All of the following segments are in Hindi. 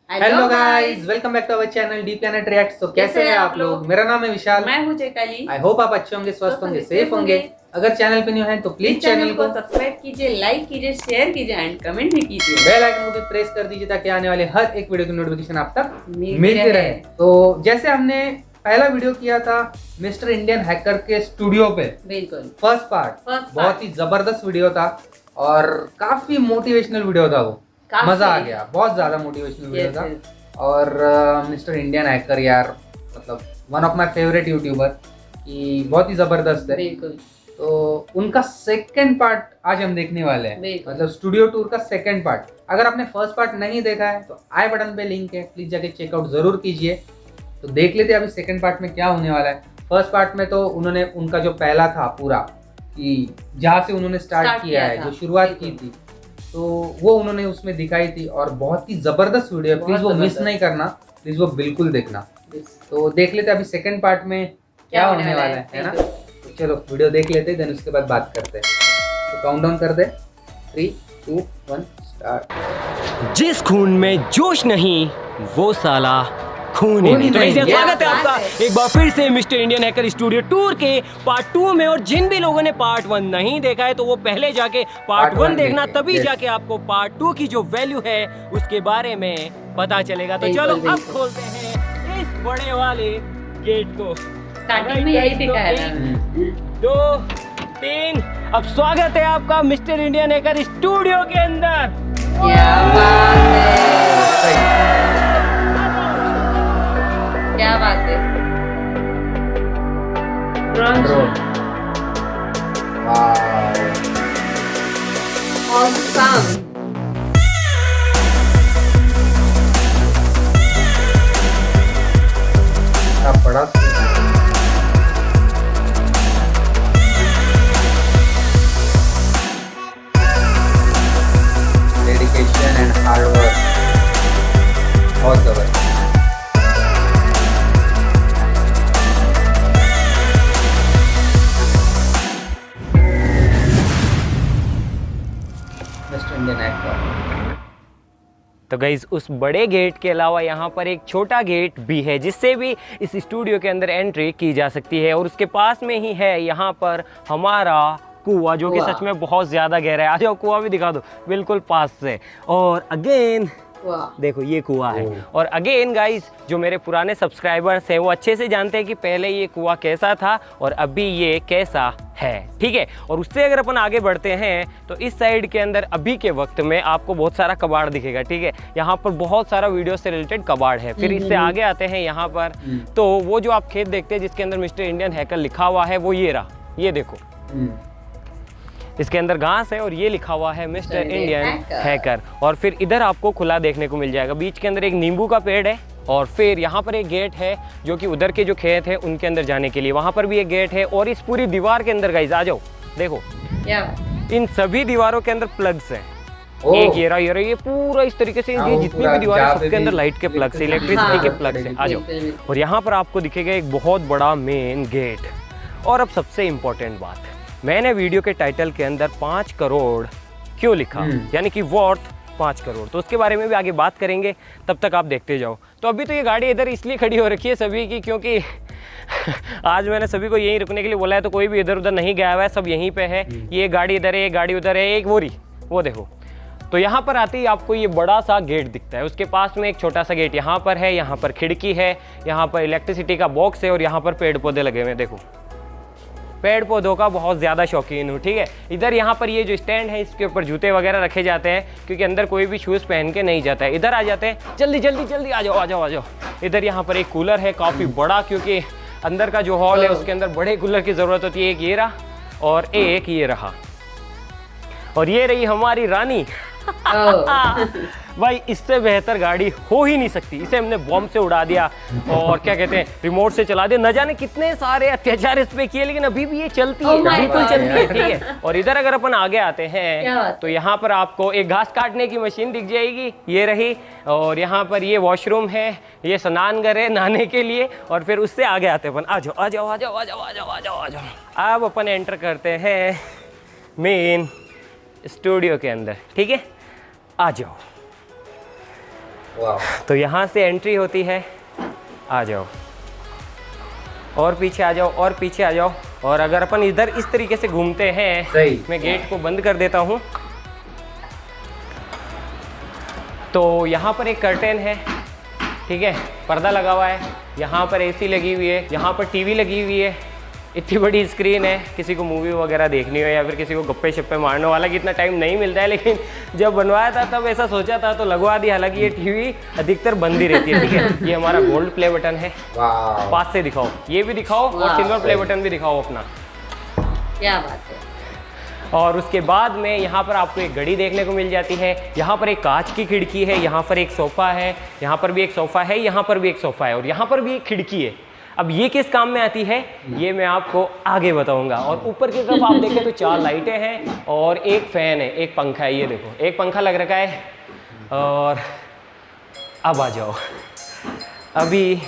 Hello guys, welcome back to our channel the planet reacts. तो कैसे हैं आप लोग? मेरा नाम है विशाल, मैं हूं जयकाली। आई होप आप अच्छे होंगे, स्वस्थ होंगे, सेफ होंगे। अगर चैनल पे न्यू हैं तो प्लीज चैनल को सब्सक्राइब कीजिए, लाइक कीजिए, शेयर कीजिए एंड कमेंट भी कीजिए। बेल आइकन को भी प्रेस कर दीजिए ताकि आने वाले हर एक वीडियो की नोटिफिकेशन आप तक मिलती रहे। तो जैसे हमने पहला वीडियो किया था मिस्टर इंडियन हैकर के स्टूडियो पे, बिल्कुल फर्स्ट पार्ट बहुत ही जबरदस्त वीडियो था और काफी मोटिवेशनल वीडियो था। वो मजा आ गया, बहुत ज्यादा मोटिवेशनल वीडियो था। और मिस्टर इंडियन हैकर यार, मतलब one of my favourite YouTuber, कि बहुत ही जबरदस्त है। बिल्कुल। तो उनका सेकंड पार्ट आज हम देखने वाले हैं, मतलब स्टूडियो टूर का सेकंड पार्ट। अगर आपने फर्स्ट पार्ट नहीं देखा है तो आई बटन पे लिंक है, प्लीज जाके चेकआउट जरूर कीजिए। तो देख लेते हैं अभी सेकंड पार्ट में क्या होने वाला है। फर्स्ट पार्ट में तो उन्होंने उनका जो पहला था पूरा, कि जहाँ से उन्होंने स्टार्ट किया है, जो शुरुआत की थी, तो वो उन्होंने उसमें दिखाई थी और बहुत ही जबरदस्त वीडियो है। प्लीज वो मिस नहीं करना, प्लीज वो बिल्कुल देखना। तो देख लेते अभी सेकंड पार्ट में क्या होने वाला है ना। तो चलो वीडियो देख लेते हैं, देन उसके बाद बात करते हैं। तो काउंटडाउन कर दे, 3, 2, 1 स्टार्ट। जिस खून में जोश नहीं वो साला खून ही नहीं। तो ऐसे स्वागत है आपका एक बार फिर से mister Indian hacker studio tour के पार्ट 2 में। और जिन भी लोगों ने पार्ट 1 नहीं देखा है तो वो पहले जाके पार्ट 1 देखना, तभी जाके आपको पार्ट 2 की जो वैल्यू है उसके बारे में पता चलेगा। तो चलो अब खोलते हैं इस बड़े वाले गेट को। स्टार्टिंग में यही दिखाया था। 2, 3। अब स्वागत है आपका मिस्टर इंडियन हैकर स्टूडियो के अंदर। क्या बात है, क्या बात है। Awesome. बड़ा डेडिकेशन एंड हार्ड वर्क, बहुत जबरदस्त। तो गाइज उस बड़े गेट के अलावा यहाँ पर एक छोटा गेट भी है जिससे भी इस स्टूडियो के अंदर एंट्री की जा सकती है। और उसके पास में ही है यहाँ पर हमारा कुआं, जो कि सच में बहुत ज़्यादा गहरा है। आ जाओ कुआं भी दिखा दो बिल्कुल पास से। और अगेन देखो ये कुआं है। और अगेन गाइस, जो मेरे पुराने सब्सक्राइबर्स हैं वो अच्छे से जानते हैं कि पहले ये कुआं कैसा था और अभी ये कैसा है, ठीक है। और उससे अगर अपन आगे बढ़ते हैं तो इस साइड के अंदर अभी के वक्त में आपको बहुत सारा कबाड़ दिखेगा, ठीक है। यहाँ पर बहुत सारा वीडियो से रिलेटेड कबाड़ है। फिर इससे आगे आते हैं यहाँ पर, तो वो जो आप खेत देखते हैं जिसके अंदर मिस्टर इंडियन हैकर लिखा हुआ है, वो ये रहा, ये देखो इसके अंदर घास है और ये लिखा हुआ है मिस्टर इंडियन हैकर। और फिर इधर आपको खुला देखने को मिल जाएगा। बीच के अंदर एक नींबू का पेड़ है और फिर यहाँ पर एक गेट है जो कि उधर के जो खेत है उनके अंदर जाने के लिए, वहाँ पर भी एक गेट है। और इस पूरी दीवार के अंदर गाइस आ जाओ, देखो इन सभी दीवारों के अंदर प्लग्स हैं। एक ये रहा, ये पूरा इस तरीके से ये जितनी भी दीवार है सबके अंदर लाइट के प्लग्स, इलेक्ट्रिसिटी के प्लग्स हैं। आ जाओ। और यहाँ पर आपको दिखेगा एक बहुत बड़ा मेन गेट। और अब सबसे इम्पोर्टेंट बात, मैंने वीडियो के टाइटल के अंदर 5 करोड़ क्यों लिखा, यानी कि वर्थ 5 करोड़, तो उसके बारे में भी आगे बात करेंगे। तब तक आप देखते जाओ। तो अभी तो ये गाड़ी इधर इसलिए खड़ी हो रखी है सभी की, क्योंकि आज मैंने सभी को यहीं रुकने के लिए बोला है, तो कोई भी इधर उधर नहीं गया हुआ है, सब यहीं पे है। ये गाड़ी इधर है, ये गाड़ी उधर है, एक वो देखो। तो यहाँ पर आते ही आपको ये बड़ा सा गेट दिखता है। उसके पास में एक छोटा सा गेट यहाँ पर है, यहाँ पर खिड़की है, यहाँ पर इलेक्ट्रिसिटी का बॉक्स है और यहाँ पर पेड़ पौधे लगे हुए हैं। देखो पेड़ पौधों का बहुत ज़्यादा शौकीन हूँ, ठीक है। इधर यहाँ पर ये जो स्टैंड है इसके ऊपर जूते वगैरह रखे जाते हैं, क्योंकि अंदर कोई भी शूज़ पहन के नहीं जाता है। इधर आ जाते हैं, जल्दी जल्दी जल्दी आ जाओ। इधर यहाँ पर एक कूलर है काफ़ी बड़ा, क्योंकि अंदर का जो हॉल है उसके अंदर बड़े कूलर की ज़रूरत होती है। एक ये रहा और एक ये रहा, और ये रही हमारी रानी। भाई इससे बेहतर गाड़ी हो ही नहीं सकती। इसे हमने बॉम्ब से उड़ा दिया और क्या कहते हैं रिमोट से चला दिया। न जाने कितने सारे अत्याचार इस पे किए, लेकिन अभी भी ये चलती है, बिल्कुल चलती है, ठीक है। और इधर अगर अपन आगे आते हैं तो यहाँ पर आपको एक घास काटने की मशीन दिख जाएगी, ये रही। और यहाँ पर ये वॉशरूम है, ये स्नान घर है नहाने के लिए। और फिर उससे आगे आते अपन, आ जाओ। अब अपन एंटर करते हैं मेन स्टूडियो के अंदर, ठीक है। आ जाओ। वाह। तो यहाँ से एंट्री होती है, आ जाओ और पीछे आ जाओ और पीछे आ जाओ। और अगर अपन इधर इस तरीके से घूमते हैं, सही। मैं गेट को बंद कर देता हूँ, तो यहाँ पर एक कर्टेन है, ठीक है, पर्दा लगा हुआ है, यहाँ पर एसी लगी हुई है, यहाँ पर टीवी लगी हुई है, इतनी बड़ी स्क्रीन है। किसी को मूवी वगैरह देखनी हो या फिर किसी को गप्पे शप्पे मारने वाला कि इतना टाइम नहीं मिलता है, लेकिन जब बनवाया था तब ऐसा सोचा था तो लगवा दी। हालांकि ये टीवी अधिकतर बंद ही रहती है, ठीक है। ये हमारा गोल्ड प्ले बटन है, पास से दिखाओ, ये भी दिखाओ और सिल्वर प्ले बटन भी दिखाओ अपना, क्या बात है। और उसके बाद में यहाँ पर आपको एक घड़ी देखने को मिल जाती है। यहाँ पर एक कांच की खिड़की है, यहाँ पर एक सोफ़ा है, यहाँ पर भी एक सोफ़ा है, यहाँ पर भी एक सोफ़ा है और यहाँ पर भी एक खिड़की है। अब ये किस काम में आती है ये मैं आपको आगे बताऊंगा। और ऊपर की तरफ आप देखें तो 4 लाइटें हैं और एक फ़ैन है, एक पंखा है, ये देखो एक पंखा लग रखा है। और अब आ जाओ, अभी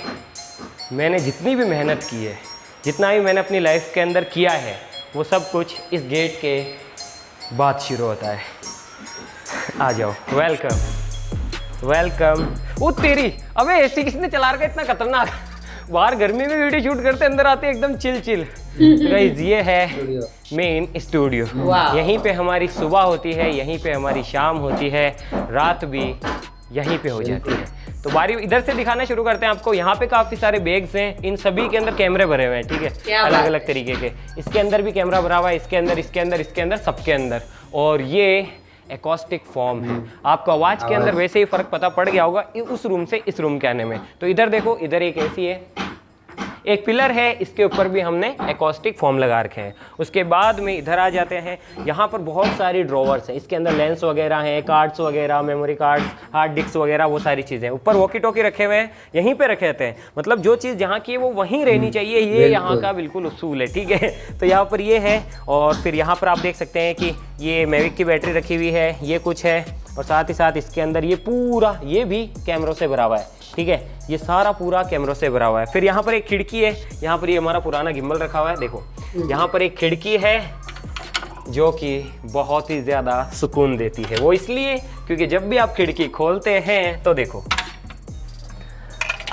मैंने जितनी भी मेहनत की है, जितना भी मैंने अपनी लाइफ के अंदर किया है, वो सब कुछ इस गेट के बाद शुरू होता है। आ जाओ, वेलकम वेलकम। ओ तेरी, अबे एसी किसने चला रखा है इतना खतरनाक? बाहर गर्मी में वीडियो शूट करते, अंदर आते एकदम चिल चिल। तो गाइस ये है मेन स्टूडियो। यहीं पे हमारी सुबह होती है, यहीं पे हमारी शाम होती है, रात भी यहीं पे हो जाती है। तो बारी इधर से दिखाना शुरू करते हैं आपको। यहाँ पे काफ़ी सारे बैग्स हैं, इन सभी के अंदर कैमरे भरे हुए हैं, ठीक है, अलग अलग तरीके के। इसके अंदर भी कैमरा भरा हुआ है, इसके अंदर, इसके अंदर, इसके अंदर, सबके अंदर। और ये एकॉस्टिक फॉर्म है, आपको आवाज़ के अंदर वैसे ही फ़र्क पता पड़ गया होगा उस रूम से इस रूम के आने में। तो इधर देखो, इधर एक एसी है, एक पिलर है, इसके ऊपर भी हमने एकॉस्टिक फॉर्म लगा रखे हैं। उसके बाद में इधर आ जाते हैं, यहाँ पर बहुत सारी ड्रॉवर्स हैं, इसके अंदर लेंस वगैरह हैं, कार्ड्स वगैरह, मेमोरी कार्ड्स, हार्ड डिस्क वगैरह, वो सारी चीज़ें। ऊपर वॉकी टॉकी रखे हुए हैं, यहीं पे रखे रहते हैं, मतलब जो चीज़ जहाँ की है वो वहीं रहनी चाहिए, ये यहाँ का बिल्कुल उसूल है, ठीक है। तो यहाँ पर ये है। और फिर यहाँ पर आप देख सकते हैं कि ये मैविक की बैटरी रखी हुई है, ये कुछ है, और साथ ही साथ इसके अंदर ये पूरा, ये भी कैमरों से भरा हुआ है, ठीक है, ये सारा पूरा कैमरों से भरा हुआ है। फिर यहाँ पर एक खिड़की है, यहाँ पर ये हमारा पुराना गिम्बल रखा हुआ है, देखो यहाँ पर एक खिड़की है जो कि बहुत ही ज़्यादा सुकून देती है। वो इसलिए क्योंकि जब भी आप खिड़की खोलते हैं तो देखो,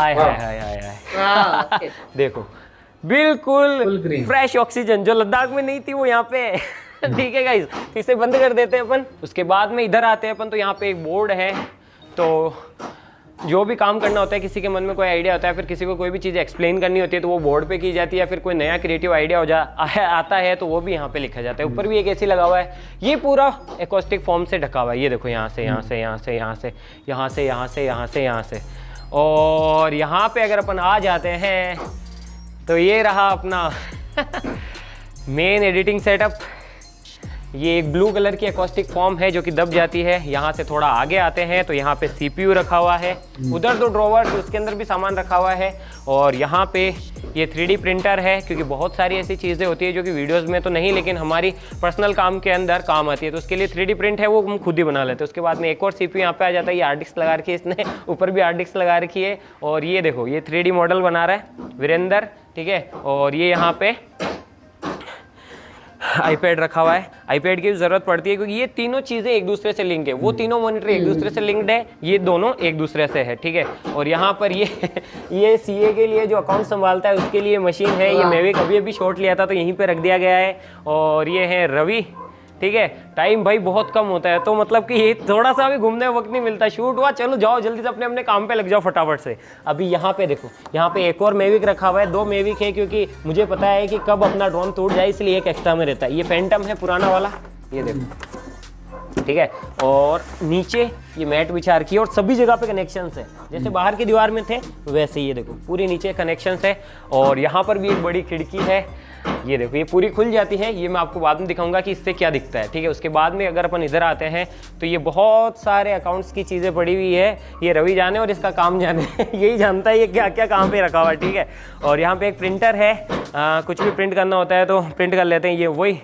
आय हाय हाय हाय हाय, देखो बिल्कुल फ्रेश ऑक्सीजन जो लद्दाख में नहीं थी वो यहाँ पे ठीक है गाइस। इसे बंद कर देते हैं अपन। उसके बाद में इधर आते हैं अपन, तो यहाँ पे एक बोर्ड है। तो जो भी काम करना होता है, किसी के मन में कोई आइडिया होता है, फिर किसी को कोई भी चीज़ एक्सप्लेन करनी होती है तो वो बोर्ड पे की जाती है, या फिर कोई नया क्रिएटिव आइडिया आता है तो वो भी यहाँ पे लिखा जाता है। ऊपर भी एक एसी लगा हुआ है, ये पूरा एकॉस्टिक फॉर्म से ढका हुआ है, ये देखो यहाँ से यहाँ से यहाँ से यहाँ से यहाँ से यहाँ से यहाँ से यहाँ से। और यहाँ पे अगर अपन आ जाते हैं तो ये रहा अपना मेन एडिटिंग सेटअप। ये एक ब्लू कलर की एकॉस्टिक फॉर्म है जो कि दब जाती है। यहाँ से थोड़ा आगे आते हैं तो यहाँ पे CPU रखा हुआ है, उधर 2 ड्रॉवर्स, उसके अंदर भी सामान रखा हुआ है। और यहाँ पे ये 3D प्रिंटर है, क्योंकि बहुत सारी ऐसी चीज़ें होती है जो कि वीडियोस में तो नहीं लेकिन हमारी पर्सनल काम के अंदर काम आती है, तो उसके लिए 3D प्रिंट है, वो हम खुद ही बना लेते हैं। उसके बाद में एक और CPU यहाँ पे आ जाता है, ये हार्ड डिस्क लगा रखी है इसने, ऊपर भी हार्ड डिस्क लगा रखी है। और ये देखो, ये 3D मॉडल बना रहा है वीरेंद्र, ठीक है। और ये यहाँ पे आईपैड रखा हुआ है। आईपैड की ज़रूरत पड़ती है क्योंकि ये तीनों चीज़ें एक दूसरे से लिंक है, वो तीनों मॉनिटर एक दूसरे से लिंक्ड है, ये दोनों एक दूसरे से है, ठीक है। और यहाँ पर ये CA के लिए जो अकाउंट संभालता है उसके लिए मशीन है, ये मैविक अभी शॉट लिया था तो यहीं पे रख दिया गया है। और ये है रवि, ठीक है। टाइम भाई बहुत कम होता है, तो मतलब कि ये थोड़ा सा भी घूमने का वक्त नहीं मिलता, शूट हुआ चलो जाओ जल्दी से अपने अपने काम पे लग जाओ फटाफट से। अभी यहाँ पे देखो, यहाँ पे एक और मैविक रखा हुआ है, 2 मैविक है क्योंकि मुझे पता है कि कब अपना ड्रोन टूट जाए, इसलिए एक एक्स्ट्रा में रहता है। ये फैंटम है पुराना वाला, ये देखो, ठीक है। और नीचे ये मैट बिछा रखी है और सभी जगह पे कनेक्शंस है, जैसे बाहर की दीवार में थे वैसे ये देखो पूरी नीचे कनेक्शंस है। और यहाँ पर भी एक बड़ी खिड़की है, ये देखो ये पूरी खुल जाती है, ये मैं आपको बाद में दिखाऊंगा कि इससे क्या दिखता है, ठीक है। उसके बाद में अगर अपन इधर आते हैं तो ये बहुत सारे अकाउंट्स की चीज़ें पड़ी हुई है, ये रवि जाने और इसका काम जाने यही जानता है ये क्या क्या कहाँ पे रखा हुआ है, ठीक है। और यहाँ पे एक प्रिंटर है, कुछ भी प्रिंट करना होता है तो प्रिंट कर लेते हैं, ये वही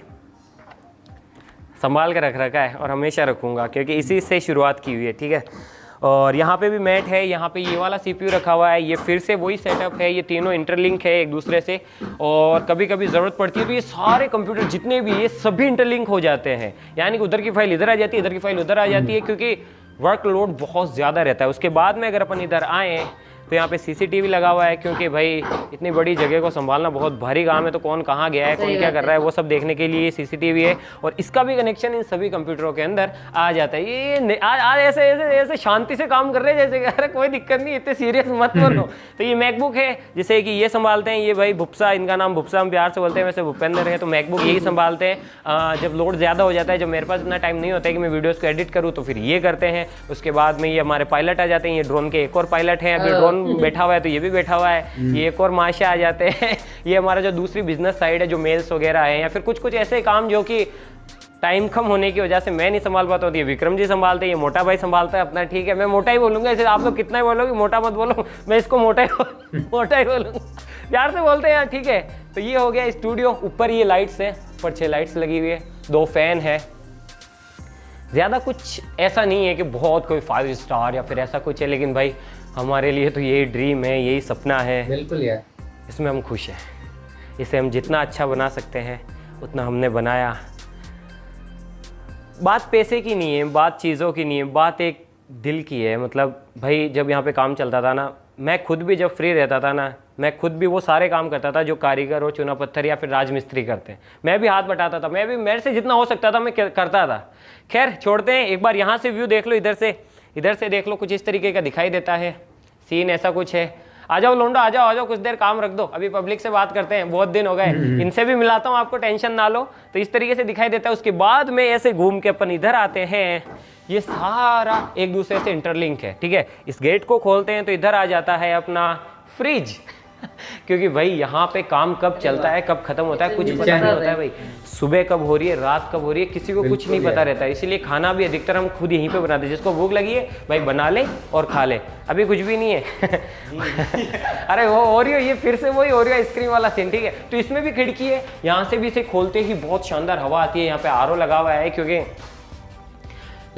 संभाल कर रख रखा है और हमेशा रखूँगा क्योंकि इसी से शुरुआत की हुई है, ठीक है। और यहाँ पे भी मैट है, यहाँ पे ये वाला CPU रखा हुआ है, ये फिर से वही सेटअप है, ये तीनों इंटरलिंक है एक दूसरे से। और कभी कभी ज़रूरत पड़ती है तो ये सारे कंप्यूटर जितने भी ये सभी इंटरलिंक हो जाते हैं, यानी कि उधर की फाइल इधर आ जाती है, इधर की फाइल उधर आ जाती है, क्योंकि वर्कलोड बहुत ज़्यादा रहता है। उसके बाद में अगर अपन इधर आएँ तो यहाँ पे सीसीटीवी लगा हुआ है, क्योंकि भाई इतनी बड़ी जगह को संभालना बहुत भारी काम है, तो कौन कहाँ गया है, कौन क्या कर रहा है, वो सब देखने के लिए सीसीटीवी है। और इसका भी कनेक्शन इन सभी कंप्यूटरों के अंदर आ जाता है। ये आज ऐसे ऐसे ऐसे शांति से काम कर रहे हैं जैसे अरे कोई दिक्कत नहीं, इतने सीरियस मत बोलो। तो ये मैकबुक है जिसे कि ये संभालते हैं, ये भाई भुप्सा, इनका नाम भुप्सा हम प्यार से बोलते हैं, वैसे भूपेंद्र है, तो मैकबुक यही संभालते हैं। जब लोड ज़्यादा हो जाता है, जब मेरे पास इतना टाइम नहीं होता है कि मैं वीडियोज़ को एडिट करूँ, तो फिर ये करते हैं। उसके बाद में ये हमारे पायलट आ जाते हैं, ये ड्रोन के एक और पायलट हैं, अभी ड्रोन बैठा हुआ है तो ये भी बैठा हुआ है, ये एक और माशा आ जाते हैं। ये हमारा जो दूसरी बिजनेस साइड है, जो मेल्स वगैरह है, या फिर कुछ कुछ ऐसे काम जो कि टाइम कम होने की वजह से मैं नहीं संभाल पाता हूँ, ये विक्रम जी संभालते हैं, ये मोटा भाई संभालता है अपना। ठीक है, मैं मोटा ही बोलूँगा, ऐसे आप लोग कितना ही बोलोगे, मोटा मत बोलो, मैं इसको मोटा ही बोलूँगा, प्यार से बोलते हैं यार। ठीक है, तो ये हो गया स्टूडियो। ऊपर ये लाइट्स है, ऊपर 6 लाइट्स लगी हुई है, 2 फैन है। ज़्यादा कुछ ऐसा नहीं है कि बहुत कोई 5 स्टार या फिर ऐसा कुछ है, लेकिन भाई हमारे लिए तो यही ड्रीम है, यही सपना है। बिल्कुल यार, इसमें हम खुश हैं। इसे हम जितना अच्छा बना सकते हैं उतना हमने बनाया। बात पैसे की नहीं है, बात चीज़ों की नहीं है, बात एक दिल की है। मतलब भाई जब यहाँ पे काम चलता था ना, मैं खुद भी जब फ्री रहता था ना, मैं खुद भी वो सारे काम करता था जो कारीगर हो, चूना पत्थर या फिर राजमिस्त्री करते हैं। मैं भी हाथ बटाता था, मैं भी, मेरे से जितना हो सकता था मैं करता था। खैर छोड़ते हैं, एक बार यहाँ से व्यू देख लो, इधर से देख लो, कुछ इस तरीके का दिखाई देता है सीन, ऐसा कुछ है। आ जाओ लोंडो, आ जाओ, कुछ देर काम रख दो, अभी पब्लिक से बात करते हैं, बहुत दिन हो गए, इनसे भी मिलाता हूँ आपको, टेंशन ना लो। तो इस तरीके से दिखाई देता है। उसके बाद में ऐसे घूम के अपन इधर आते हैं, ये सारा एक दूसरे से इंटरलिंक है। ठीक है, इस गेट को खोलते हैं तो इधर आ जाता है अपना फ्रिज क्योंकि भाई यहाँ पे काम कब चलता है, कब खत्म होता है, कुछ पता नहीं होता है भाई। सुबह कब हो रही है, रात कब हो रही है, किसी को कुछ नहीं पता रहता है। इसीलिए खाना भी अधिकतर हम खुद यहीं पे बनाते हैं। जिसको भूख लगी है भाई बना ले और खा ले। अभी कुछ भी नहीं है अरे वो ओरियो, ये फिर से वही ओरियो आइसक्रीम वाला सीन। ठीक है, तो इसमें भी खिड़की है, यहाँ से भी इसे खोलते ही बहुत शानदार हवा आती है। यहाँ पे आरओ लगा हुआ है, क्योंकि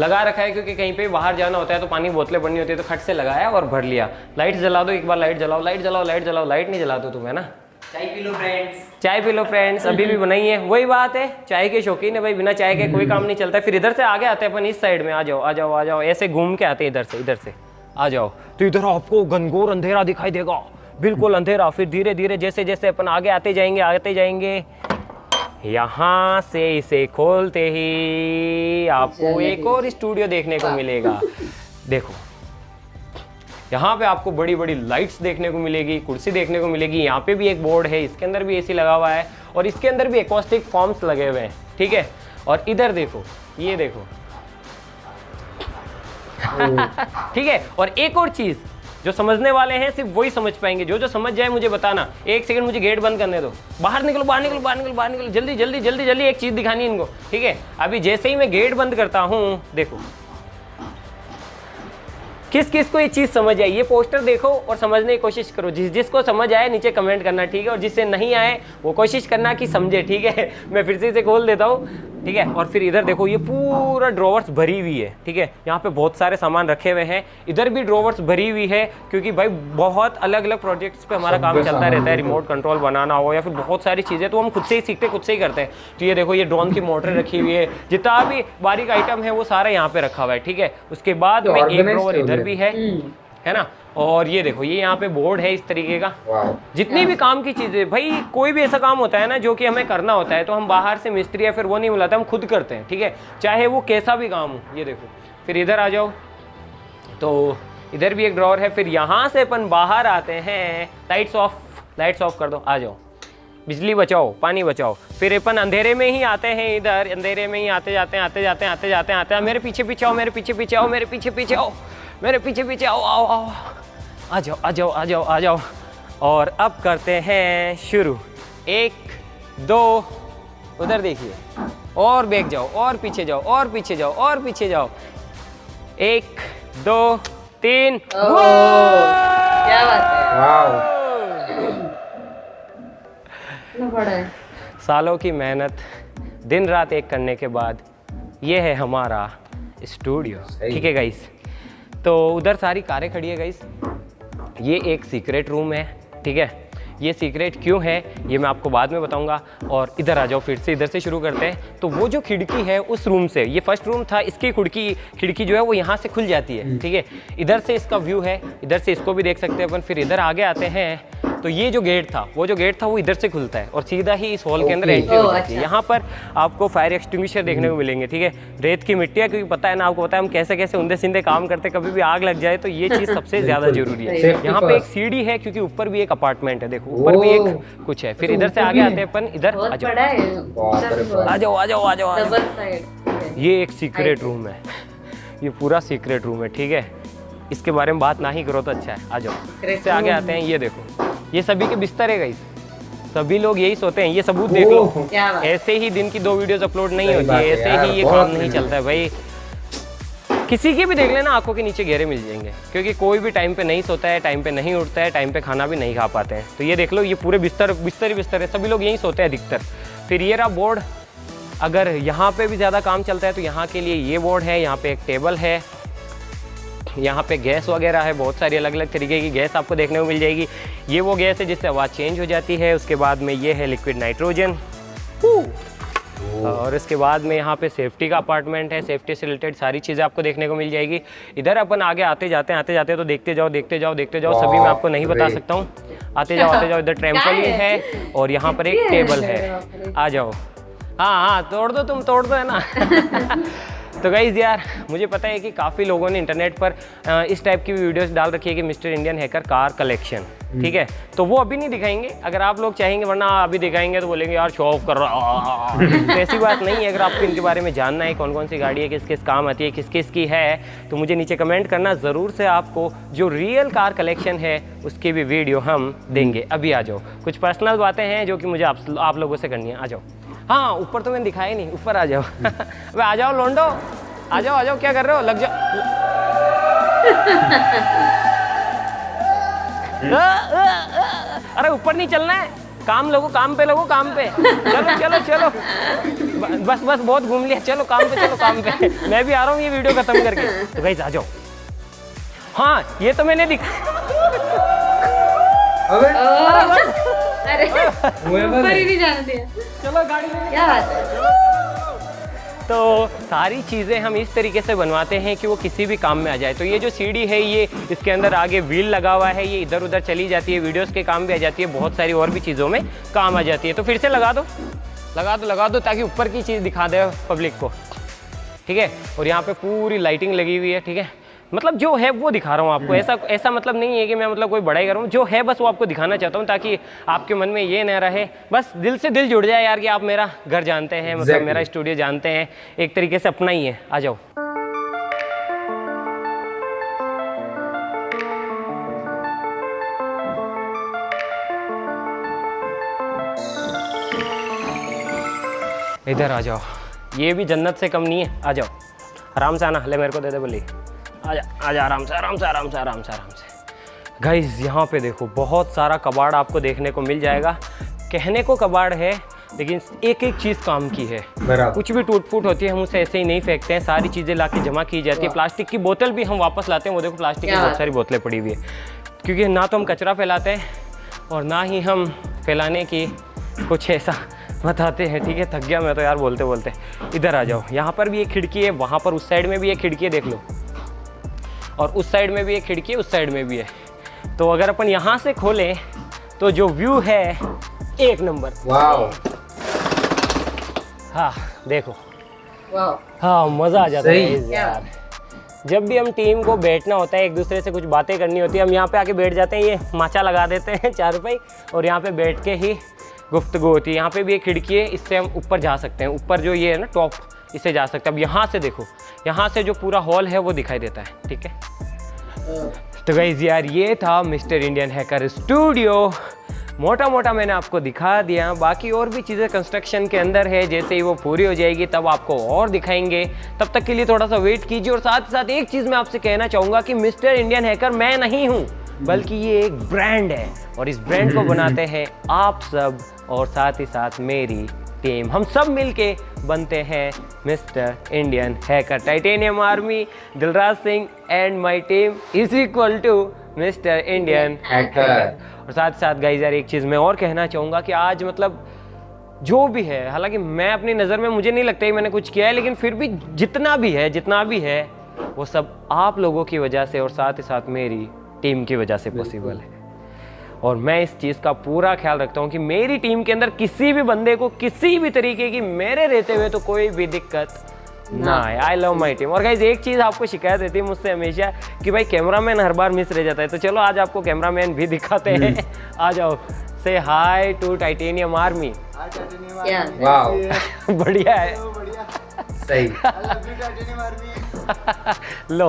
लगा रखा है, क्योंकि कहीं पे बाहर जाना होता है तो पानी बोतलें भरनी होती है, तो खट से लगाया और भर लिया। लाइट जला दो एक बार, लाइट जलाओ, लाइट जलाओ, लाइट जलाओ, लाइट नहीं जला दो तुम, है ना। चाय पी लो फ्रेंड्स, चाय पी लो फ्रेंड्स। अभी भी बनाई है, वही बात है, चाय के शौकीन है भाई, बिना चाय के कोई काम नहीं चलता है। फिर इधर से आगे आते हैं अपन, इस साइड में आ जाओ, आ जाओ, आ जाओ, ऐसे घूम के आते हैं इधर से आ जाओ, तो इधर आपको घनघोर अंधेरा दिखाई देगा, बिल्कुल अंधेरा। फिर धीरे धीरे जैसे जैसे अपन आगे आते जाएंगे, यहाँ से इसे खोलते ही आपको एक और स्टूडियो देखने को मिलेगा। देखो यहाँ पे आपको बड़ी बड़ी लाइट्स देखने को मिलेगी, कुर्सी देखने को मिलेगी। यहाँ पे भी एक बोर्ड है, इसके अंदर भी एसी लगा हुआ है, और इसके अंदर भी एकॉस्टिक फॉर्म्स लगे हुए हैं। ठीक है, और इधर देखो, ये देखो ठीक है। और एक और चीज, जो समझने वाले हैं सिर्फ वही समझ पाएंगे, जो समझ जाए मुझे बताना। एक सेकंड मुझे गेट बंद करने दो, बाहर निकलो, बाहर निकलो, बाहर निकलो, बाहर निकलो, जल्दी जल्दी जल्दी जल्दी, एक चीज दिखानी है इनको। ठीक है, अभी जैसे ही मैं गेट बंद करता हूँ, देखो किस किस को ये चीज समझ आई, ये पोस्टर देखो और समझने की कोशिश करो। जिसको समझ आए नीचे कमेंट करना, ठीक है, और जिससे नहीं आए वो कोशिश करना कि समझे। ठीक है, मैं फिर से इसे खोल देता हूँ। ठीक है, और फिर इधर देखो, ये पूरा ड्रॉवर्स भरी हुई है। ठीक है, यहाँ पे बहुत सारे सामान रखे हुए हैं, इधर भी ड्रॉवर्स भरी हुई है, क्योंकि भाई बहुत अलग अलग प्रोजेक्ट्स पे हमारा काम चलता रहता है। रिमोट कंट्रोल बनाना हो या फिर बहुत सारी चीज़ें, तो हम खुद से ही सीखते, खुद से ही करते हैं। तो ये देखो, ये ड्रोन की मोटर रखी हुई है, जितना भी बारीक आइटम है वो सारा यहाँ पे रखा हुआ है। ठीक है, उसके बाद में एक ड्रॉवर इधर भी है ना, और ये देखो, ये यहाँ पे बोर्ड है इस तरीके का। जितनी भी काम की चीजें, भाई कोई भी ऐसा काम होता है ना जो कि हमें करना होता है, तो हम बाहर से मिस्त्री या फिर वो नहीं बुलाते, हम खुद करते हैं। ठीक है, चाहे वो कैसा भी काम हो। ये देखो, फिर इधर आ जाओ, तो इधर भी एक ड्रॉवर है। फिर यहाँ से अपन बाहर आते हैं, लाइट्स ऑफ कर दो, आ जाओ, बिजली बचाओ, पानी बचाओ। फिर अपन अंधेरे में ही आते हैं, इधर अंधेरे में ही आते जाते हैं। मेरे पीछे पीछे आओ, मेरे पीछे पीछे आओ, मेरे पीछे पीछे आओ, मेरे पीछे पीछे आओ, आओ आओ, आ जाओ, आ जाओ, आ जाओ, आ जाओ। और अब करते हैं शुरू। 1 2, उधर देखिए, और बैक जाओ, और पीछे जाओ, और पीछे जाओ, और पीछे जाओ। 1 2 3, क्या बात है, वाव, कितना बड़ा है। सालों की मेहनत दिन रात एक करने के बाद ये है हमारा स्टूडियो। ठीक है गाइस, तो उधर सारी कारें खड़ी है गाइस, ये एक सीक्रेट रूम है। ठीक है, ये सीक्रेट क्यों है ये मैं आपको बाद में बताऊंगा। और इधर आ जाओ, फिर से इधर से शुरू करते हैं। तो वो जो खिड़की है उस रूम से, ये फर्स्ट रूम था, इसकी खिड़की जो है वो यहाँ से खुल जाती है, ठीक है। इधर से इसका व्यू है, इधर से इसको भी देख सकते हैं अपन। फिर इधर आगे आते हैं तो ये जो गेट था वो इधर से खुलता है और सीधा ही इस हॉल के अंदर एंट्री हो जाती है। यहाँ पर आपको फायर एक्सटिंग्विशर देखने को मिलेंगे, ठीक है। रेत की मिट्टी है, क्योंकि पता है ना, आपको पता है हम कैसे कैसे उंधे सिंधे काम करते, कभी भी आग लग जाए तो ये चीज़ सबसे ज़्यादा जरूरी है। यहाँ पे एक सीढ़ी है, क्योंकि ऊपर भी एक अपार्टमेंट है, देखो ऊपर भी एक कुछ है। फिर इधर से आगे आते हैं अपन, इधर आ जाओ आ जाओ। ये एक सीक्रेट रूम है, ये पूरा सीक्रेट रूम है, ठीक है। इसके बारे में बात ना ही करो तो अच्छा है। आ जाओ, इससे आगे आते हैं। ये देखो, ये सभी के बिस्तर है गाइस, सभी लोग यही सोते हैं। ये सबूत देख लो, ऐसे ही दिन की 2 वीडियोस अपलोड नहीं होती है, ऐसे ही ये काम नहीं चलता है भाई। किसी की भी देख लेना, आंखों के नीचे घेरे मिल जाएंगे, क्योंकि कोई भी टाइम पे नहीं सोता है, टाइम पे नहीं उठता है, टाइम पे खाना भी नहीं खा पाते हैं। तो ये देख लो, ये पूरे बिस्तर है, सभी लोग यहीं सोते हैं अधिकतर। फिर ये रहा बोर्ड, अगर यहाँ पे भी ज़्यादा काम चलता है तो यहाँ के लिए ये बोर्ड है। यहाँ पे एक टेबल है, यहाँ पे गैस वगैरह है, बहुत सारी अलग अलग तरीके की गैस आपको देखने को मिल जाएगी। ये वो गैस है जिससे आवाज़ चेंज हो जाती है। उसके बाद में ये है लिक्विड नाइट्रोजन, और इसके बाद में यहाँ पे सेफ्टी का अपार्टमेंट है, सेफ्टी से रिलेटेड सारी चीज़ें आपको देखने को मिल जाएगी। इधर अपन आगे आते जाते तो देखते जाओ, सभी मैं आपको नहीं बता सकता हूँ। आते जाओ, इधर ट्रैम्पोलिन है और यहाँ पर एक टेबल है। आ जाओ, हाँ तोड़ दो, तुम तोड़ दो, है ना। तो गाइज़ यार, मुझे पता है कि काफ़ी लोगों ने इंटरनेट पर इस टाइप की वीडियोस डाल रखी है कि mister Indian hacker car collection, ठीक है। तो वो अभी नहीं दिखाएंगे, अगर आप लोग चाहेंगे, वरना अभी दिखाएंगे तो बोलेंगे यार शो ऑफ कर रहा। तो ऐसी बात नहीं है। अगर आपको इनके बारे में जानना है, कौन कौन सी गाड़ी है, किस किस काम आती है, किस किस की है, तो मुझे नीचे कमेंट करना ज़रूर से। आपको जो रियल कार कलेक्शन है उसकी भी वीडियो हम देंगे। अभी आ जाओ, कुछ पर्सनल बातें हैं जो कि मुझे आप लोगों से करनी है। आ जाओ, हाँ ऊपर तो मैंने दिखाया नहीं, ऊपर आ जाओ। अबे आ जाओ लोंडो, आ जाओ, क्या कर रहे हो, लग जाओ। अरे ऊपर नहीं चलना है, काम पे काम पे। चलो बस बहुत घूम लिया, चलो काम पे। मैं भी आ रहा हूँ ये वीडियो खत्म करके। तो गाइस आ जाओ। हाँ ये तो मैंने दिखाया। अरे ऊपर ही नहीं जाने दिया। चलो गाड़ी में, क्या बात है। तो सारी चीज़ें हम इस तरीके से बनवाते हैं कि वो किसी भी काम में आ जाए। तो ये जो सीढ़ी है, ये इसके अंदर आगे व्हील लगा हुआ है, ये इधर उधर चली जाती है, वीडियोस के काम भी आ जाती है, बहुत सारी और भी चीज़ों में काम आ जाती है। तो फिर से लगा दो ताकि ऊपर की चीज़ दिखा दे पब्लिक को, ठीक है। और यहाँ पे पूरी लाइटिंग लगी हुई है, ठीक है। मतलब जो है वो दिखा रहा हूँ आपको, ऐसा मतलब नहीं है कि मैं मतलब कोई बड़ाई कर रहा हूँ, जो है बस वो आपको दिखाना चाहता हूँ, ताकि आपके मन में ये न रहे, बस दिल से दिल जुड़ जाए यार कि आप मेरा घर जानते हैं, मतलब मेरा स्टूडियो जानते हैं, एक तरीके से अपना ही है। आ जाओ। इधर आ जाओ, ये भी जन्नत से कम नहीं है। आ जाओ, आराम से आना, ले मेरे को दे दे बोली। आजा आराम से। गाइज यहाँ पे देखो, बहुत सारा कबाड़ आपको देखने को मिल जाएगा। कहने को कबाड़ है, लेकिन एक एक चीज़ काम की है। कुछ भी टूट फूट होती है हम उसे ऐसे ही नहीं फेंकते हैं, सारी चीज़ें लाके जमा की जाती है। प्लास्टिक की बोतल भी हम वापस लाते हैं, वो देखो प्लास्टिक की बहुत सारी बोतलें पड़ी हुई है, क्योंकि ना तो हम कचरा फैलाते हैं और ना ही हम फैलाने की कुछ ऐसा बताते हैं, ठीक है। थक गया मैं तो यार बोलते। इधर आ जाओ, यहाँ पर भी एक खिड़की है, वहाँ पर उस साइड में भी एक खिड़की है, देख लो, और उस साइड में भी एक खिड़की है, उस साइड में भी है। तो अगर अपन यहाँ से खोलें तो जो व्यू है एक नंबर। वाह, हाँ देखो, हाँ मज़ा आ जाता है यार। जब भी हम टीम को बैठना होता है, एक दूसरे से कुछ बातें करनी होती है, हम यहाँ पे आके बैठ जाते हैं, ये माचा लगा देते हैं चारपाई, और यहाँ पे बैठ के ही गुफ्तगू होती है। यहाँ पे भी एक खिड़की है, इससे हम ऊपर जा सकते हैं, ऊपर जो ये है ना टॉप, इससे जा सकते हैं। अब यहाँ से देखो, यहाँ से जो पूरा हॉल है वो दिखाई देता है, ठीक है। तो गाइस यार, ये था मिस्टर इंडियन हैकर स्टूडियो। मोटा मैंने आपको दिखा दिया, बाकी और भी चीज़ें कंस्ट्रक्शन के अंदर है, जैसे ही वो पूरी हो जाएगी तब आपको और दिखाएंगे। तब तक के लिए थोड़ा सा वेट कीजिए। और साथ ही साथ एक चीज़ मैं आपसे कहना चाहूँगा कि मिस्टर इंडियन हैकर मैं नहीं हूँ, बल्कि ये एक ब्रांड है, और इस ब्रांड को बनाते हैं आप सब, और साथ ही साथ मेरी टीम। हम सब मिलके बनते हैं mister Indian hacker. Titanium army, Dilraj Singh and my team is equal to mister Indian hacker. और साथ ही साथ गाइस यार एक चीज़ मैं और कहना चाहूँगा कि आज मतलब जो भी है, हालांकि मैं अपनी नज़र में मुझे नहीं लगता कि मैंने कुछ किया है, लेकिन फिर भी जितना भी है वो सब आप लोगों की वजह से और साथ ही साथ मेरी टीम की वजह से पॉसिबल है। और मैं इस चीज़ का पूरा ख्याल रखता हूँ कि मेरी टीम के अंदर किसी भी बंदे को किसी भी तरीके की मेरे रहते हुए तो कोई भी दिक्कत ना है। I love my team. और गाइस एक चीज़ आपको शिकायत रहती है मुझसे हमेशा कि भाई कैमरामैन हर बार मिस रह जाता है, तो चलो आज आपको कैमरामैन भी दिखाते हैं। आ जाओ, से हाय टू टाइटेनियम आर्मी। वाह बढ़िया है, सही। लो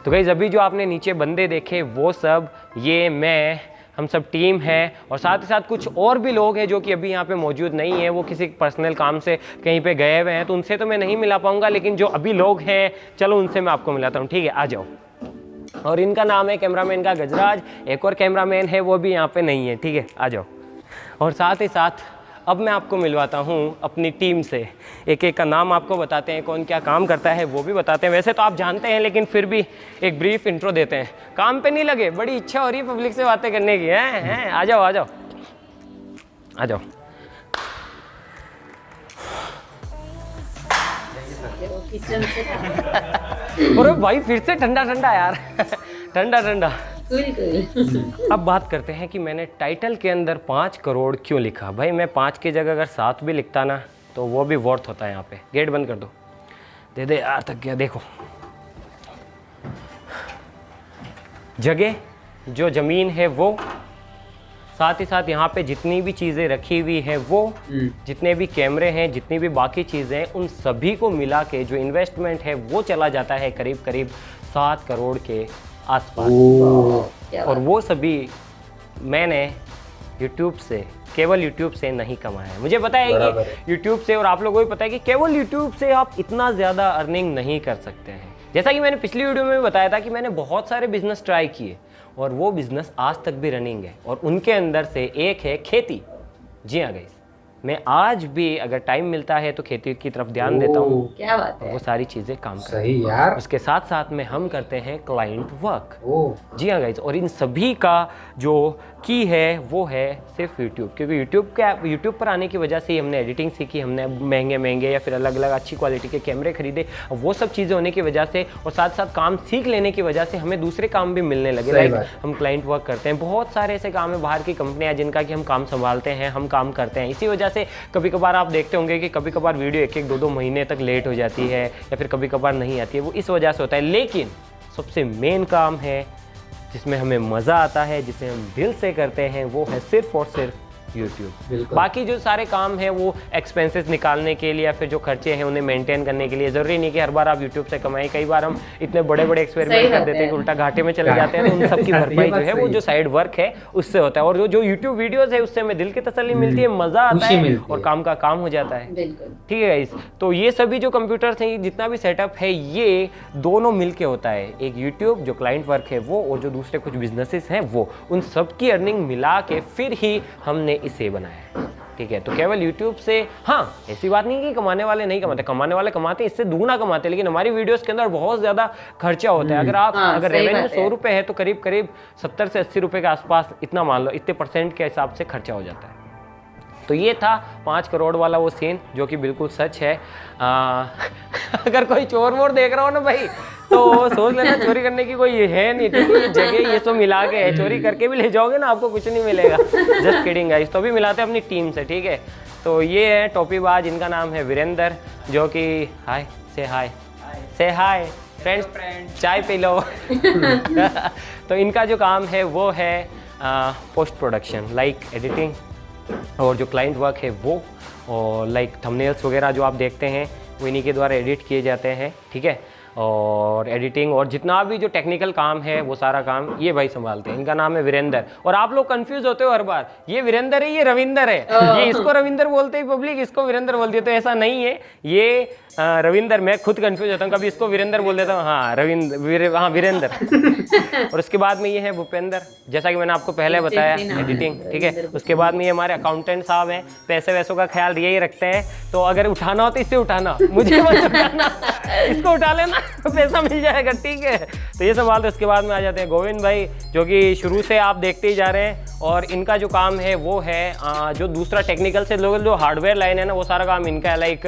तो गाइस अभी जो आपने नीचे बंदे देखे वो सब ये मैं हम सब टीम है, और साथ ही साथ कुछ और भी लोग हैं जो कि अभी यहाँ पे मौजूद नहीं है, वो किसी पर्सनल काम से कहीं पे गए हुए हैं, तो उनसे तो मैं नहीं मिला पाऊंगा, लेकिन जो अभी लोग हैं चलो उनसे मैं आपको मिलाता हूँ, ठीक है? आ जाओ। और इनका नाम है कैमरामैन का गजराज, एक और कैमरामैन है वो भी यहाँ पे नहीं है, ठीक है? आ जाओ। और साथ ही साथ अब मैं आपको मिलवाता हूँ अपनी टीम से, एक एक का नाम आपको बताते हैं, कौन क्या काम करता है वो भी बताते हैं। वैसे तो आप जानते हैं लेकिन फिर भी एक ब्रीफ इंट्रो देते हैं। काम पे नहीं लगे, बड़ी इच्छा हो रही है पब्लिक से बातें करने की, हैं? आ जाओ आ जाओ आ जाओ। किचन से अरे भाई फिर से ठंडा ठंडा यार ठंडा ठंडा। अब बात करते हैं कि मैंने टाइटल के अंदर 5 करोड़ क्यों लिखा। भाई मैं 5 की जगह अगर 7 भी लिखता ना तो वो भी वर्थ होता है। यहाँ पे गेट बंद कर दो, दे दे यार तक गया। देखो जगह जो ज़मीन है वो, साथ ही साथ यहाँ पे जितनी भी चीज़ें रखी हुई हैं वो, जितने भी कैमरे हैं, जितनी भी बाकी चीज़ें हैं, उन सभी को मिला के जो इन्वेस्टमेंट है वो चला जाता है करीब करीब 7 करोड़ के आसपास। और वो सभी मैंने YouTube से, केवल YouTube से नहीं कमाया है। मुझे पता है कि YouTube से, और आप लोगों को भी पता है कि केवल YouTube से आप इतना ज़्यादा अर्निंग नहीं कर सकते हैं। जैसा कि मैंने पिछली वीडियो में भी बताया था कि मैंने बहुत सारे बिजनेस ट्राई किए और वो बिजनेस आज तक भी रनिंग है, और उनके अंदर से एक है खेती। जी हाँ गाइस, मैं आज भी अगर टाइम मिलता है तो खेती की तरफ ध्यान देता हूँ। क्या बात है, वो सारी चीज़ें काम करती हैं। सही यार। उसके साथ साथ में हम करते हैं क्लाइंट वर्क। जी हाँ गाइस, और इन सभी का जो की है वो है सिर्फ YouTube, क्योंकि YouTube पर आने की वजह से ही हमने एडिटिंग सीखी, हमने महंगे या फिर अलग अलग अच्छी क्वालिटी के कैमरे खरीदे। वो सब चीज़ें होने की वजह से और साथ साथ काम सीख लेने की वजह से हमें दूसरे काम भी मिलने लगे। लाइक हम क्लाइंट वर्क करते हैं, बहुत सारे ऐसे काम है बाहर की कंपनियां जिनका कि हम काम संभालते हैं, हम काम करते हैं। इसी वजह से कभी कभार आप देखते होंगे कि कभी कभार वीडियो 1-1, 2-2 महीने तक लेट हो जाती है या फिर कभी कभार नहीं आती है, वो इस वजह से होता है। लेकिन सबसे मेन काम है जिसमें हमें मज़ा आता है, जिसे हम दिल से करते हैं, वो है सिर्फ और सिर्फ YouTube। बाकी जो सारे काम हैं वो एक्सपेंसेस निकालने के लिए या फिर जो खर्चे हैं उन्हें मेंटेन करने के लिए। ज़रूरी नहीं कि हर बार आप YouTube से कमाएं। कई बार हम इतने बड़े बड़े एक्सपेरिमेंट कर देते हैं कि उल्टा घाटे में चले जाते हैं, तो उन सब की भरपाई जो है वो जो साइड वर्क है उससे होता है। और जो YouTube वीडियोज़ है उससे हमें दिल की तसल्ली मिलती है, मज़ा आता है और काम का काम हो जाता है। ठीक है गाइस, तो ये सभी जो कंप्यूटर्स हैं, जितना भी सेटअप है, ये दोनों मिल के होता है। एक YouTube जो क्लाइंट वर्क है वो, और जो दूसरे कुछ बिजनेसेस हैं वो, उन सब की अर्निंग मिला के फिर ही हमने इसे बनाया। ठीक है, तो केवल YouTube से, हाँ ऐसी बात नहीं कि कमाने वाले नहीं कमाते, कमाने वाले कमाते, इससे दुगना कमाते, लेकिन हमारी वीडियोस के अंदर बहुत ज़्यादा खर्चा होता है। अगर रेवेन्यू 100 रुपये है तो करीब करीब 70 से 80 रुपये के आसपास, इतना मान लो, इतने % के हिसाब से खर्चा हो जाता है। तो ये था 5 करोड़ वाला वो सीन जो कि बिल्कुल सच है। अगर कोई चोर वोर देख रहा हो ना भाई, तो सोच लेना चोरी करने की कोई है नहीं, ठीक है? जगह ये सब मिला के है, चोरी करके भी ले जाओगे ना आपको कुछ नहीं मिलेगा। Just kidding guys. तो भी मिलाते हैं अपनी टीम से, ठीक है? तो ये है टोपीबाज, इनका नाम है वीरेंद्र, जो कि हाय से हाय फ्रेंड्स, चाय पी लो। तो इनका जो काम है वो है पोस्ट प्रोडक्शन, लाइक एडिटिंग, और जो क्लाइंट वर्क है वो, और लाइक थंबनेल्स वगैरह जो आप देखते हैं वो इन्हीं के द्वारा एडिट किए जाते हैं। ठीक है, और एडिटिंग और जितना भी जो टेक्निकल काम है वो सारा काम ये भाई संभालते हैं। इनका नाम है वीरेंद्र। और आप लोग कंफ्यूज होते हो हर बार, ये वीरेंद्र है, ये रविंदर है, ये इसको रविंदर बोलते हैं पब्लिक, इसको वीरेंद्र बोलती है। तो ऐसा नहीं है, ये रविंदर, मैं खुद कंफ्यूज होता हूँ, कभी इसको वीरेंद्र बोल देता हूँ, हाँ वीरेंद्र। और उसके बाद में ये है भूपेंद्र, जैसा कि मैंने आपको पहले बताया, एडिटिंग। ठीक है, उसके बाद में ये हमारे अकाउंटेंट साहब हैं, पैसे वैसों का ख्याल यही रखते हैं। तो अगर उठाना हो तो इससे उठाना, मुझे मत उठाना, इसको उठा लेना। पैसा मिल जाएगा, ठीक है। तो ये संभालते। उसके बाद में आ जाते हैं गोविंद भाई, जो कि शुरू से आप देखते ही जा रहे हैं, और इनका जो काम है वो है जो दूसरा टेक्निकल से लोग जो हार्डवेयर लाइन है ना, वो सारा काम इनका है। लाइक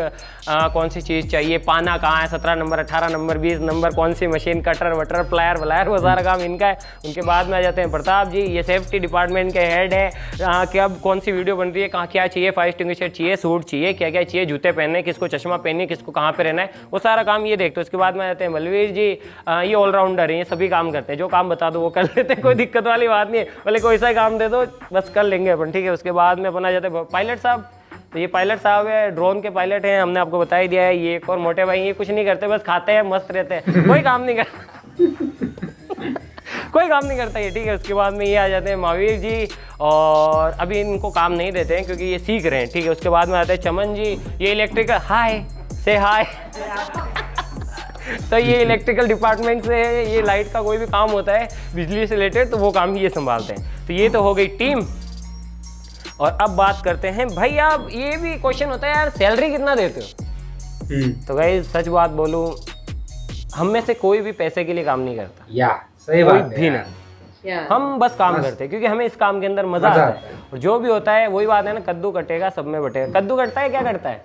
कौन सी चीज़ चाहिए, पाना कहाँ है, 17 नंबर 18 नंबर 20 नंबर, कौन सी मशीन, कटर वटर प्लायर व्लायर, वो सारा काम इनका है। उनके बाद में आ जाते हैं प्रताप जी, ये सेफ्टी डिपार्टमेंट के हेड है। क्या कौन सी वीडियो बन रही है, कहाँ क्या चाहिए, फायर एक्सटिंग्विशर चाहिए, सूट चाहिए, क्या क्या चाहिए, जूते पहनने, किसको चश्मा पहनने, किसको कहाँ पे रहना है, वो सारा काम ये देखते हैं। उसके बाद में आ जाते हैं बलवीर जी, ये ऑलराउंडर है, ये सभी काम करते हैं, जो काम बता दो वो कर लेते हैं, कोई दिक्कत वाली बात नहीं है, भले कोई सा काम दे दो बस कर लेंगे अपन, ठीक है। उसके बाद में अपन आ जाते हैं पायलट साहब। तो ये पायलट साहब है, ड्रोन के पायलट हैं, हमने आपको बता ही दिया है। ये एक और मोटे भाई, ये कुछ नहीं करते, बस खाते हैं, मस्त रहते हैं, कोई काम नहीं करते कोई काम नहीं करता ये, ठीक है। उसके बाद में ये आ जाते हैं महावीर जी, और अभी इनको काम नहीं देते हैं क्योंकि ये सीख रहे हैं, ठीक है। उसके बाद में आते हैं चमन जी, ये इलेक्ट्रिकल, हाय से हाय तो ये इलेक्ट्रिकल डिपार्टमेंट से है, ये लाइट का कोई भी काम होता है बिजली से रिलेटेड, तो वो काम ही ये संभालते हैं। तो ये तो हो गई टीम। और अब बात करते हैं भाई, आप ये भी क्वेश्चन होता है यार, सैलरी कितना देते हो? तो भाई सच बात बोलूं, हम में से कोई भी पैसे के लिए काम नहीं करता, या सही बात भी नहीं, हम बस काम करते हैं क्योंकि हमें इस काम के अंदर मजा आता है। और जो भी होता है वही बात है ना, कद्दू कटेगा सब में बटेगा। कद्दू कटता है, क्या करता है?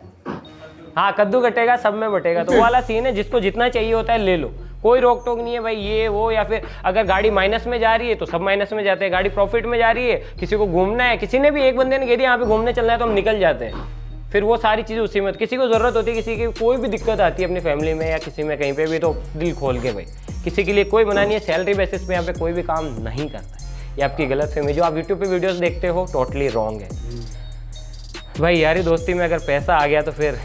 हाँ, कद्दू कटेगा सब में बटेगा। तो वो वाला सीन है, जिसको जितना चाहिए होता है ले लो, कोई रोक टोक नहीं है भाई, ये वो। या फिर अगर गाड़ी माइनस में जा रही है तो सब माइनस में जाते हैं, गाड़ी प्रॉफिट में जा रही है, किसी को घूमना है, किसी ने भी एक बंदे ने कह दिया यहाँ पे घूमने चलना है, तो हम निकल जाते हैं। फिर वो सारी चीज़ें उसी में, किसी को ज़रूरत होती है, किसी की कोई भी दिक्कत आती है अपनी फैमिली में या किसी में कहीं पे भी, तो दिल खोल के भाई, किसी के लिए कोई मना नहीं है। सैलरी बेसिस पे यहाँ पे कोई भी काम नहीं करता है, ये आपकी गलत फहमी। जो आप यूट्यूब पे वीडियोस देखते हो टोटली रॉन्ग है भाई। यारी दोस्ती में अगर पैसा आ गया तो फिर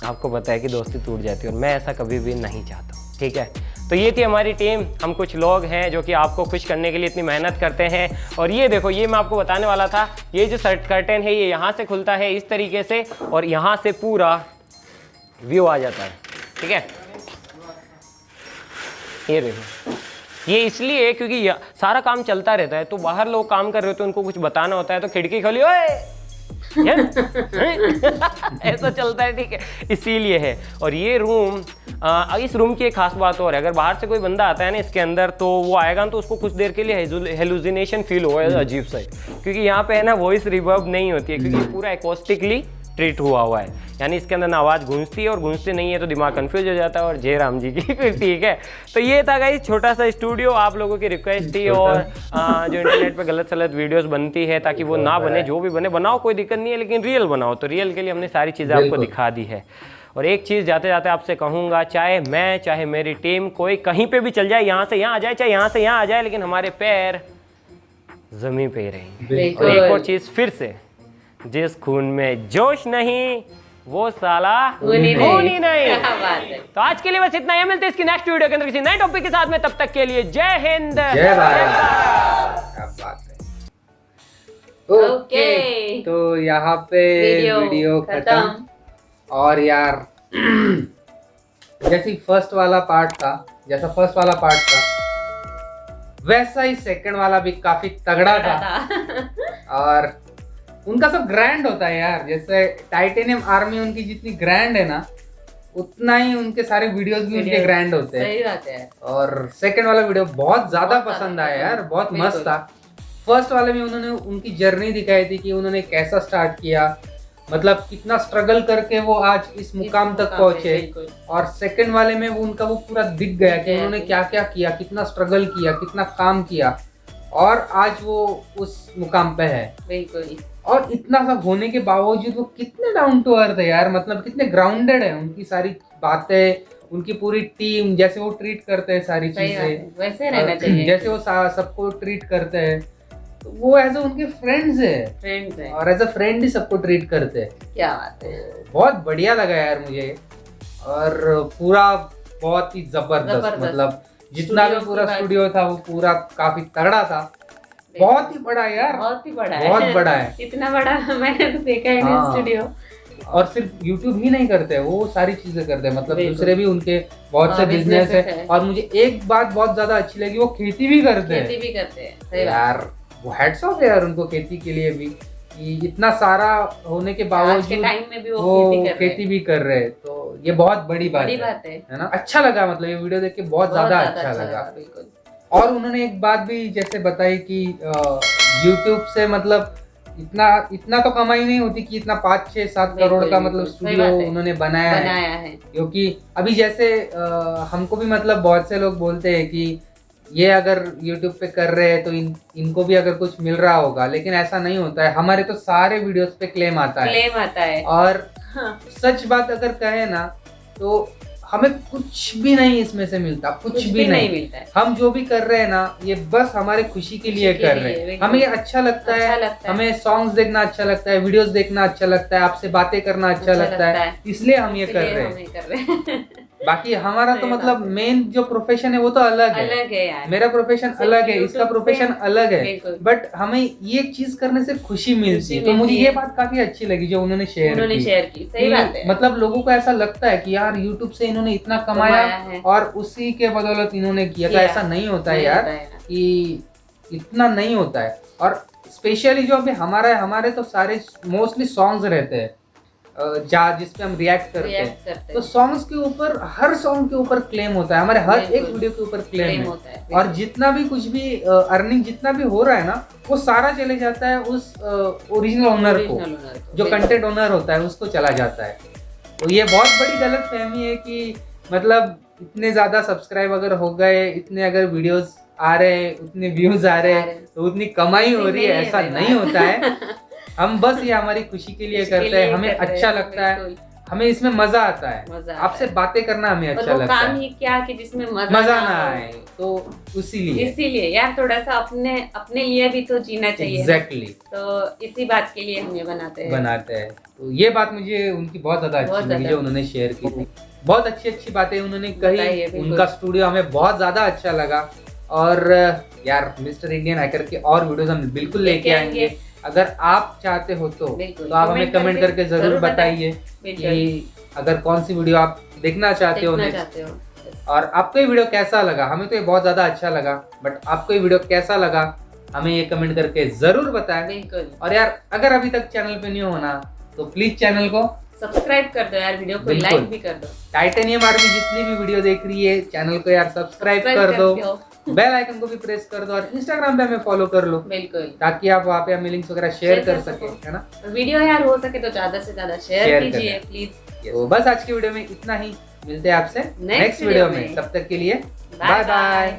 आपको पता है कि दोस्ती टूट जाती है, और मैं ऐसा कभी भी नहीं चाहता हूँ, ठीक है। तो ये थी हमारी टीम, हम कुछ लोग हैं जो कि आपको खुश करने के लिए इतनी मेहनत करते हैं। और ये देखो, ये मैं आपको बताने वाला था, ये जो कर्टेन है ये यहाँ से खुलता है इस तरीके से, और यहाँ से पूरा व्यू आ जाता है, ठीक है। ये देखो, ये इसलिए क्योंकि सारा काम चलता रहता है, तो बाहर लोग काम कर रहे हो तो उनको कुछ बताना होता है, तो खिड़की खोली, ओए ऐसा चलता है, ठीक है, इसीलिए है। और ये रूम, इस रूम की एक खास बात और है, अगर बाहर से कोई बंदा आता है ना इसके अंदर, तो वो आएगा तो उसको कुछ देर के लिए हेलुसिनेशन फील होगा, अजीब सा, क्योंकि यहाँ पे है ना वॉइस रिवर्ब नहीं होती है, क्योंकि पूरा एकॉस्टिकली ट्रीट हुआ है, यानी इसके अंदर ना आवाज़ गूंजती है, और गूंजती नहीं है तो दिमाग कंफ्यूज हो जाता है, और जय राम जी की ठीक है। तो ये था गाइस छोटा सा स्टूडियो, आप लोगों की रिक्वेस्ट थी, और जो इंटरनेट पे गलत सलत वीडियोस बनती है, ताकि वो ना बने, जो भी बने बनाओ, कोई दिक्कत नहीं है, लेकिन रियल बनाओ। तो रियल के लिए हमने सारी चीज़ें आपको दिखा दी है। और एक चीज़ जाते जाते आपसे कहूँगा, चाहे मैं चाहे मेरी टीम कोई कहीं पर भी चल जाए, यहाँ से यहाँ आ जाए, चाहे यहाँ से यहाँ आ जाए, लेकिन हमारे पैर ज़मीन पे ही रहेंगे। और एक और चीज़ फिर से, जिस खून में जोश नहीं वो साला खून ही नहीं। तो आज के लिए बस इतना ही, मिलते हैं इसकी नेक्स्ट वीडियो के अंदर किसी नए टॉपिक के साथ में। तब तक के लिए जय हिंद, जय भारत। क्या बात है। ओके, तो यहाँ पे वीडियो खत्म। और यार जैसे फर्स्ट वाला पार्ट था, वैसा ही सेकंड वाला भी काफी तगड़ा था। और उनका सब ग्रैंड होता है यार, जैसे टाइटेनियम आर्मी उनकी जितनी ग्रैंड है ना, उतना ही उनके सारे वीडियोस भी उनके ग्रैंड होते हैं। सही बात है। और सेकंड वाला वीडियो बहुत ज्यादा पसंद आया यार, बहुत मस्त था। फर्स्ट वाले में उन्होंने उनकी जर्नी दिखाई थी कि उन्होंने कैसा स्टार्ट किया, मतलब कितना स्ट्रगल करके वो आज इस मुकाम तक पहुंचे। और सेकंड वाले में उनका वो पूरा दिख गया कि उन्होंने क्या क्या किया, कितना स्ट्रगल किया, कितना काम किया, और आज वो उस मुकाम पे है। बिल्कुल। और इतना सब होने के बावजूद वो कितने डाउन टू अर्थ है यार, मतलब कितने ग्राउंडेड है, उनकी सारी बातें, उनकी पूरी टीम, जैसे वो ट्रीट करते हैं सारी चीजें, वैसे रहना चाहिए, जैसे वो सबको ट्रीट करते हैं, तो वो एज उनके फ्रेंड्स है, और एज अ फ्रेंड ही सबको ट्रीट करते हैं। क्या बात है, बहुत बढ़िया लगा यार मुझे। और पूरा बहुत ही जबरदस्त, मतलब जितना भी पूरा स्टूडियो था वो पूरा काफी तगड़ा था। बहुत ही बड़ा यार, बहुत बड़ा है। इतना बड़ा मैंने तो देखा है नहीं स्टूडियो। और सिर्फ YouTube ही नहीं करते, वो सारी चीजें करते हैं, मतलब दूसरे भी उनके बहुत से बिजनेस है। और मुझे एक बात बहुत ज्यादा अच्छी लगी, वो खेती भी करते हैं यार। वो हेड्स ऑफ है यार उनको खेती के लिए भी, कि इतना सारा होने के बावजूद टाइम में भी वो खेती भी कर रहे हैं। तो ये बहुत बड़ी बात है ना। अच्छा लगा, मतलब ये वीडियो देख के बहुत ज्यादा अच्छा लगा। बिल्कुल। और उन्होंने एक बात भी जैसे बताई कि YouTube से मतलब इतना तो कमाई नहीं होती कि इतना 5-6-7 करोड़ का मतलब स्टूडियो उन्होंने बनाया है। क्योंकि अभी जैसे हमको भी मतलब बहुत से लोग बोलते हैं कि ये अगर YouTube पे कर रहे हैं तो इनको भी अगर कुछ मिल रहा होगा, लेकिन ऐसा नहीं होता है। हमारे तो सारे वीडियोस पे क्लेम आता है। और सच बात अगर कहे ना तो हमें कुछ भी नहीं इसमें से मिलता, कुछ भी नहीं मिलता है। हम जो भी कर रहे हैं ना ये बस हमारे खुशी के लिए कर रहे हैं। हमें ये अच्छा लगता है, हमें सॉन्ग्स देखना अच्छा लगता है, वीडियोस देखना अच्छा लगता है, आपसे बातें करना अच्छा लगता है, इसलिए हम ये कर रहे हैं। बाकी हमारा तो मतलब मेन जो प्रोफेशन है वो तो अलग है यार। मेरा प्रोफेशन अलग है, इसका प्रोफेशन अलग है, बट हमें ये चीज करने से खुशी मिलती है। तो मुझे ये बात काफी अच्छी लगी जो उन्होंने शेयर की। सही बात है। मतलब लोगों को ऐसा लगता है कि यार यूट्यूब से इन्होंने इतना कमाया और उसी के बदौलत इन्होंने किया, तो ऐसा नहीं होता है यार, कि इतना नहीं होता है। और स्पेशली जो अभी हमारे तो सारे मोस्टली सॉन्ग्स रहते हैं जिसपे हम रिएक्ट करते हैं, तो सॉन्ग्स के ऊपर, हर सॉन्ग के ऊपर क्लेम होता है, हमारे हर एक वीडियो के ऊपर क्लेम है। और जितना भी कुछ भी अर्निंग जितना भी हो रहा है ना वो सारा चले जाता है उस ओरिजिनल ओनर को, जो कंटेंट ओनर होता है उसको चला जाता है। तो ये बहुत बड़ी गलतफहमी है कि मतलब इतने ज्यादा सब्सक्राइब अगर हो गए, इतने अगर वीडियोस आ रहे, उतने व्यूज आ रहे तो उतनी कमाई हो रही है, ऐसा नहीं होता है। हम बस ये हमारी खुशी के लिए करते हैं, हमें अच्छा लगता है, हमें इसमें मजा आता है, आपसे बातें करना हमें अच्छा लगता है। काम ही क्या कि जिसमें मजा ना आए, तो इसीलिए यार थोड़ा सा अपने लिए भी तो जीना चाहिए। एग्जैक्टली। तो इसी बात के लिए हम ये बनाते हैं। तो ये बात मुझे उनकी बहुत ज्यादा अच्छी लगी जो उन्होंने शेयर की थी। बहुत अच्छी बातें उन्होंने कही, उनका स्टूडियो हमें बहुत ज्यादा अच्छा लगा। और यार मिस्टर इंडियन हैकर के और वीडियोस हम बिल्कुल लेके आएंगे। अगर आप चाहते हो तो आप हमें कमेंट करके जरूर बताइए कि अगर कौन सी वीडियो आप देखना चाहते हो नेक्स्ट। और आपको ये वीडियो कैसा लगा, हमें तो ये बहुत ज्यादा अच्छा लगा, बट आपको ये वीडियो कैसा लगा हमें ये कमेंट करके जरूर बताएं। और यार अगर अभी तक चैनल पे नहीं हो ना तो प्लीज चैनल को सब्सक्राइब कर दो यार, वीडियो को लाइक भी कर दो। टाइटेनियम आर्मी जितनी भी वीडियो देख रही है चैनल को यार सब्सक्राइब कर दो, बेल आइकन को भी प्रेस कर दो और इंस्टाग्राम पे हमें फॉलो कर लो, बिल्कुल, ताकि आप वहाँ पे हमें लिंक्स वगैरह शेयर कर सके, है ना। वीडियो यार हो सके तो ज्यादा से ज्यादा शेयर कीजिए प्लीज। तो बस आज की वीडियो में इतना ही, मिलते हैं आपसे नेक्स्ट वीडियो में, तब तक के लिए बाय बाय।